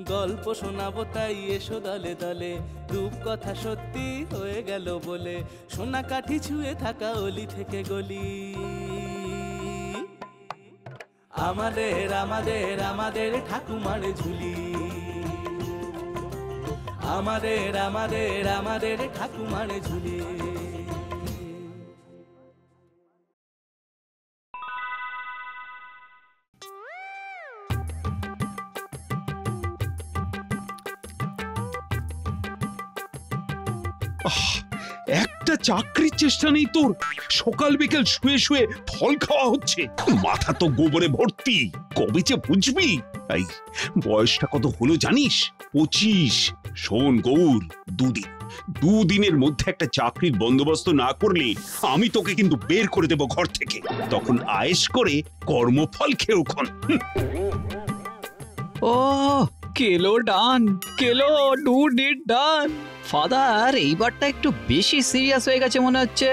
গল্প শোনাবো তাই এসো দলে দলে, রূপকথা সত্যি হয়ে গেল বলে, সোনা কাঠি ছুঁয়ে থাকা অলি থেকে গলি। আমাদের আমাদের আমাদের ঠাকুমার ঝুলি, আমাদের আমাদের আমাদের ঠাকুমার ঝুলি। একটা চাকরির চেষ্টা নেই তোর, সকাল বিকেল শুয়ে শুয়ে ফল খাওয়া হচ্ছে, মাথা তো গোবরে ভর্তি, কবে যে বুঝবি? এই বয়সটা কত হলো জানিস? 25। শোন গৌর, দুদিনের মধ্যে একটা চাকরির বন্দোবস্ত না করলে আমি তোকে কিন্তু বের করে দেব ঘর থেকে, তখন আয়েশ করে কর্মফল খেয়েও খন। ও কেলো ডান, কেলো ডু ডিড ডান। ফাদার এইবারটা একটু বেশি সিরিয়াস হয়ে গেছে মনে হচ্ছে।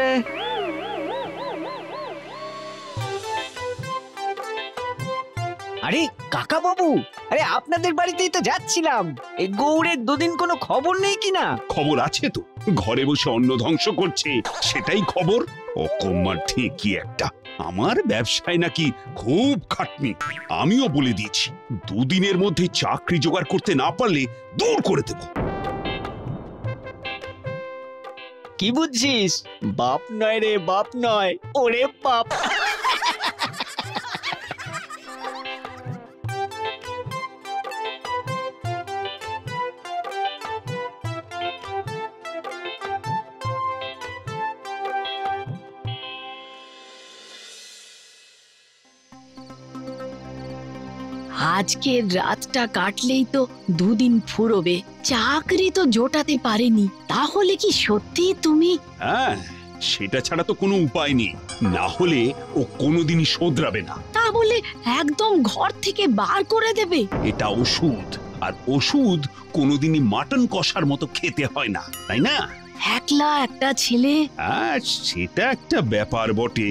আরে কাকা বাবু, আরে আপনাদের বাড়িতেই তো যাচ্ছিলাম। এই গৌড়ের দুদিন কোনো খবর নেই কিনা? খবর আছে তো, ঘরে বসে অন্ন ধ্বংস করছে, সেটাই খবর। অকম্মার ঠিকই একটা। আমার ব্যবসায় নাকি খুব খাটনি, আমিও বলে দিয়েছি দুদিনের মধ্যে চাকরি জোগাড় করতে না পারলে দূর করে দেব। কি বুঝছিস? বাপ নয় রে, বাপ নয়, ওরে বাপ। আজকের রাতটা কাটলেই তো দুদিন ফুরোবে। চাকরি তো জোটাতে পারেনি, তাহলে কি সত্যি তুমি? হ্যাঁ, সেটা ছাড়া তো কোনো উপায় নেই, না হলে ও কোনোদিনই শোধরাবে না। তা বলে একদম ঘর থেকে বার করে দেবে? এটা ওষুধ, আর ওষুধ কোনোদিনই মাটন কষার মতো খেতে হয় না, তাই না? একলা একটা ছেলে। হ্যাঁ, সেটা একটা ব্যাপার বটে,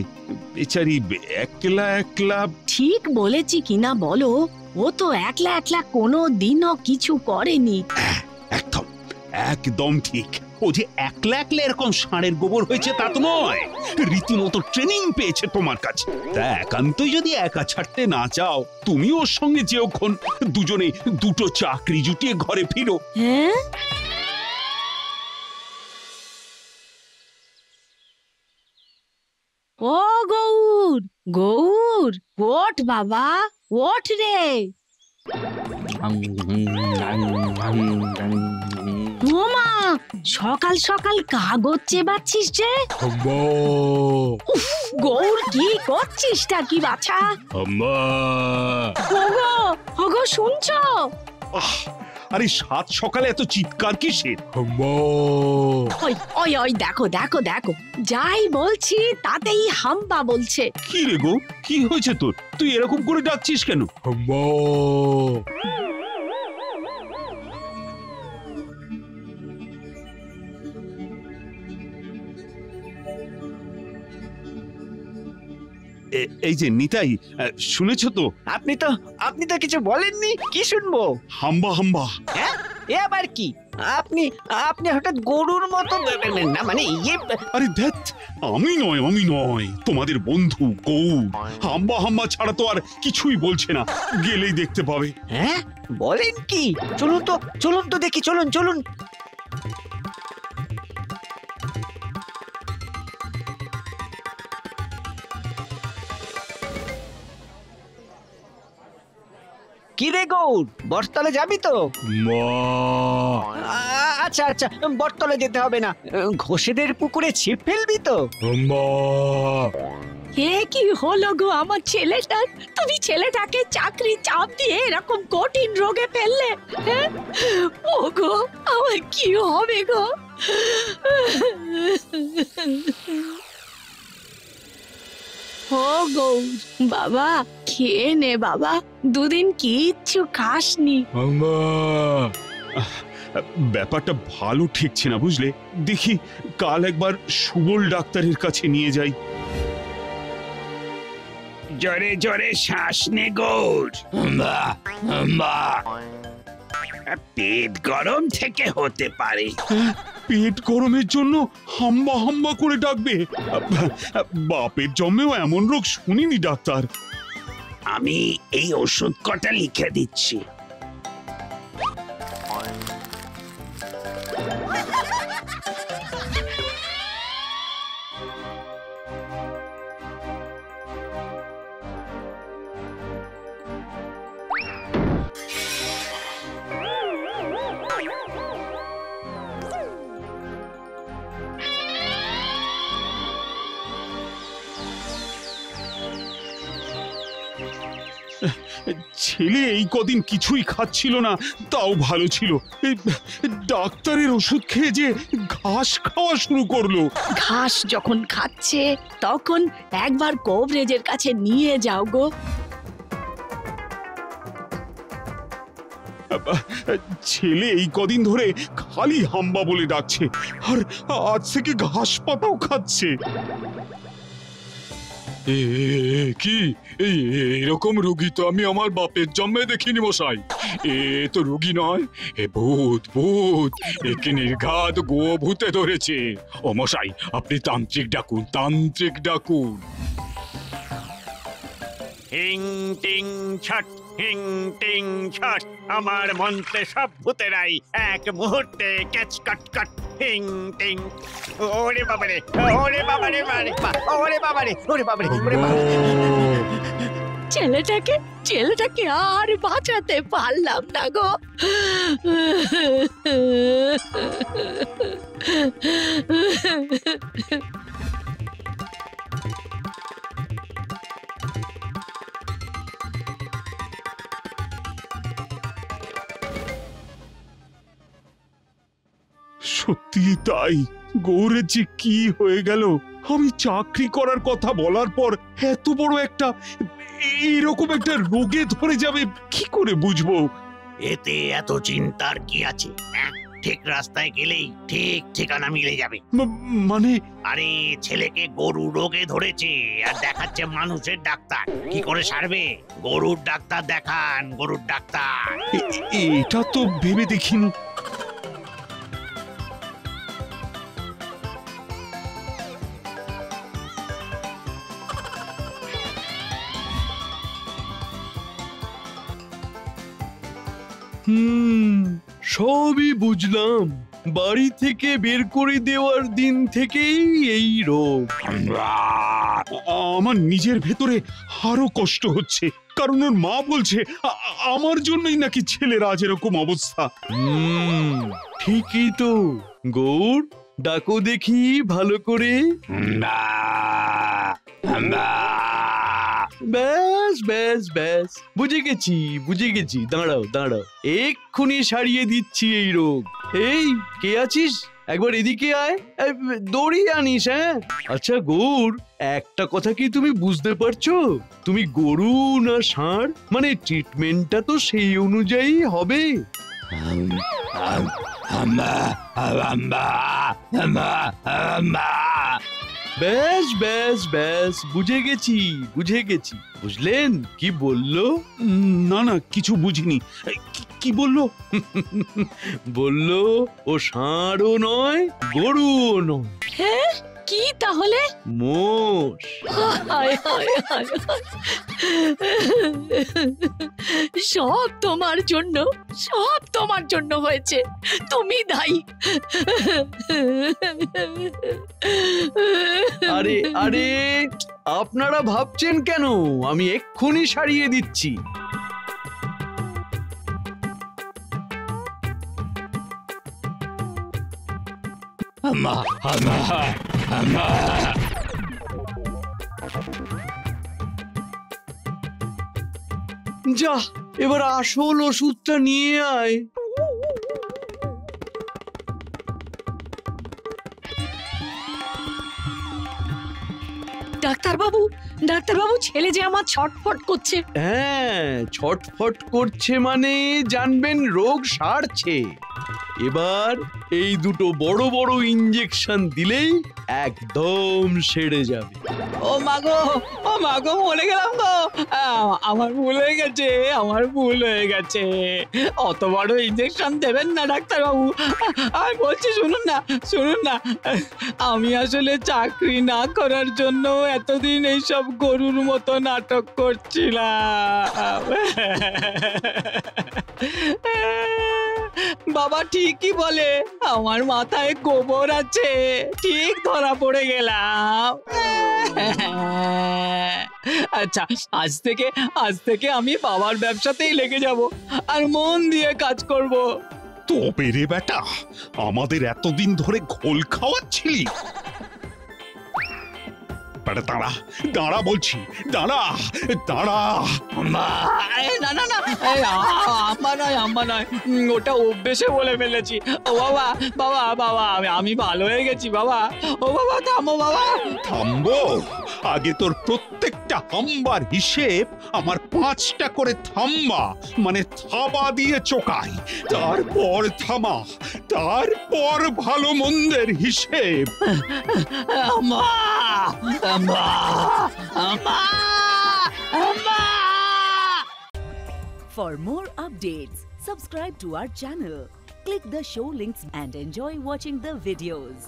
বেচারি একলা একলা। ঠিক বলেছি কিনা বলো? ও তো একলা একলা কোনো দিনও কিছু করেনি। একদম একদম ঠিক। ও যে একলা একলা এরকম ষাঁড়ের গোবর হয়েছে তা তো নয়, রীতিমতো ট্রেনিং পেয়েছে তোমার কাছে। তা একান্তই যদি একা ছাড়তে না চাও, তুমি ওর সঙ্গে যেওক্ষণ, দুজনে দুটো চাকরি জুটিয়ে ঘরে ফিরো। হ্যাঁ, ও গৌর, গৌর ওঠ বাবা, ওঠ রে। ওমা, সকাল সকাল কাগজ চেবাচ্ছিস যে? উফ, গৌর কি করছিসটা কি বাছা? ওগো, ওগো শুনছো? আরে সাত সকালে এত চিৎকার কিসের? ওই ওই ওই দেখো দেখো দেখো, যাই বলছি তাতেই হাম্বা বলছে। কি রে গো, কি হয়েছে তোর? তুই এরকম করে ডাকছিস কেন? এই যে নিতাই, শুনেছো তো? আপনি তো কিছু বলেননি, কি শুনবো? হাম্বা হাম্বা। হ্যাঁ, এ আবার কি? আপনি হঠাৎ গরুর মতো না, মানে ইয়ে। আরে ধ্যাৎ, আমি নয়, তোমাদের বন্ধু গৌর হাম্বা হাম্বা ছাড়া তো আর কিছুই বলছে না, গেলেই দেখতে পাবে। হ্যাঁ, বলেন কি? চলুন তো দেখি, চলুন। কি রে গৌর, বটতলে যাবি তো? আচ্ছা, বটতলে যেতে হবে না, ঘোষেদের পুকুরে ছিপ ফেলবি তো? এ কি হলো গো আমার ছেলেটার? তুমি ছেলেটাকে চাকরি চাপ দিয়ে এরকম কঠিন রোগে ফেললে। হ্যাঁ? ও গো, আমার কি হবে গো? ও গৌর বাবা, খেয়ে নে বাবা, দুদিন কিচ্ছু খাসনি। ব্যাপারটা ভালো ঠেকছে না বুঝলে, দেখি কাল একবার সুবল ডাক্তারের কাছে নিয়ে যাই। জোরে জোরে শ্বাস নে গৌর। পেট গরম থেকে হতে পারে। পেট গরমের জন্য হাম্বা হাম্বা করে ডাকবে? বাপের জন্মেও এমন রোগ শুনিনি ডাক্তার। আমি এই ওষুধ কটা লিখে দিচ্ছি। ছেলে এই কদিন কিছুই খাচ্ছিল না, তাও ভালো ছিল। এই ডাক্তারের ওষুধ খেয়ে যে ঘাস খাওয়া শুরু করলো। ঘাস যখন খাচ্ছে তখন একবার কবরেজের কাছে নিয়ে যাও গো। ছেলে এই কদিন ধরে খালি হাম্বা বলে ডাকছে, আর আজ থেকে ঘাস পাতাও খাচ্ছে। কি এরকম রোগী তো আমি আমার বাপের জন্মে দেখিনি মশাই। এ তো রোগী নয়, এ ভূত ভূত, একে নির্ঘাত গো ভূতে ধরেছে। ও মশাই, আপনি তান্ত্রিক ডাকুন, তান্ত্রিক ডাকুন। হিং টিং ছট, হিং টিং ছট, আমার মন্ত্রে সব ভূতেরাই এক মুহূর্তে ক্যাচ কট কট। হিং টিং। ওরে বাবারে, ওরে বাবারে, ওরে বাবারে, ওরে বাবারে, ওরে বাবারে। ছেলেটাকে আর বাঁচাতে পারলাম না গো। সত্যি তাই, গৌরের যে কি হয়ে গেল। আমি চাকরি করার কথা বলার পর এত বড় একটা এইরকম একটা রোগে ধরে যাবে কি করে বুঝবো? এতে এত চিন্তার কি আছে? ঠিক রাস্তায় গেলেই ঠিক ঠিকানা মিলে যাবে। মানে? আরে ছেলেকে গরু রোগে ধরেছে আর দেখাচ্ছে মানুষের ডাক্তার। কি করে সারবে? গরুর ডাক্তার দেখান, গরুর ডাক্তার। এটা তো ভেবে দেখিনি। সবই বুঝলাম। বাড়ি থেকে বের করে দেওয়ার দিন থেকেই এই রোগ। আমার নিজের ভেতরে আরো কষ্ট হচ্ছে, কারণ ওর মা বলছে আমার জন্যই নাকি ছেলের আজ এরকম অবস্থা। ঠিকই তো। গৌর, ডাকো দেখি ভালো করে। ব্যাস ব্যাস ব্যাস, বুঝে গেছি। দাঁড়াও, এক্ষুনি সারিয়ে দিচ্ছি এই রোগ। এই, কে আছিস? একবার এদিকে আয়, দড়ি আনিস। হ্যাঁ, আচ্ছা গৌর, একটা কথা কি তুমি বুঝতে পারছো? তুমি গরু না ষাঁড়, মানে ট্রিটমেন্টটা তো সেই অনুযায়ী হবে। ব্যাস ব্যাস ব্যাস, বুঝে গেছি। বুঝলেন কি বললো? না কিছু বুঝিনি। কি বললো? বললো ও ষাঁড়ও নয়, গরুও নয়। হ্যাঁ, কি তাহলে? মোষ। হায় হায় হায় হায়। সব তোমার জন্য হয়েছে, তুমি দায়ী। আরে আপনারা ভাবছেন কেন? আমি এক্ষুনি সারিয়ে দিচ্ছি। যা, এবার আসল ওষুধটা নিয়ে আয়। ডাক্তারবাবু, ছেলে যে আমার ছটফট করছে। হ্যাঁ, ছটফট করছে মানে জানবেন রোগ সারছে। এবার এই দুটো বড় বড় ইঞ্জেকশন দিলেই একদম সেরে যাবে। ও মাগো মরে গেলাম গো। আমার ভুল হয়ে গেছে, আমার ভুল হয়ে গেছে। অত বড় ইঞ্জেকশন দেবেন না ডাক্তারবাবু। আমি বলছি শুনুন না, আমি আসলে চাকরি না করার জন্য এতদিন এইসব গরুর মতো নাটক করছিলাম। বাবা ঠিকই বলে, আমার মাথায় গোবর আছে, ঠিক ধরা পড়ে গেলাম। আচ্ছা, আজ থেকে আমি বাবার ব্যবসাতেই লেগে যাব আর মন দিয়ে কাজ করব। তবে রে বেটা, আমাদের এতদিন ধরে ঘোল খাওয়াচ্ছিলি। বেটা দাঁড়া, দাঁড়া বলছি, দাঁড়া। না, আম্মা নয়, ওটা অভ্যেসে বলে ফেলেছি। ও বাবা, আমি ভালো হয়ে গেছি বাবা। ও বাবা থামো বাবা। থামবো? আগে তোর প্রত্যেকটা হাম্বার হিসেব আমার 5টা করে থাম্বা মানে থাবা দিয়ে চোকাই, তারপর থামা, তারপর ভালো মন্দের হিসেব। আম্মা। For more updates, subscribe to our channel, click the show links and enjoy watching the videos.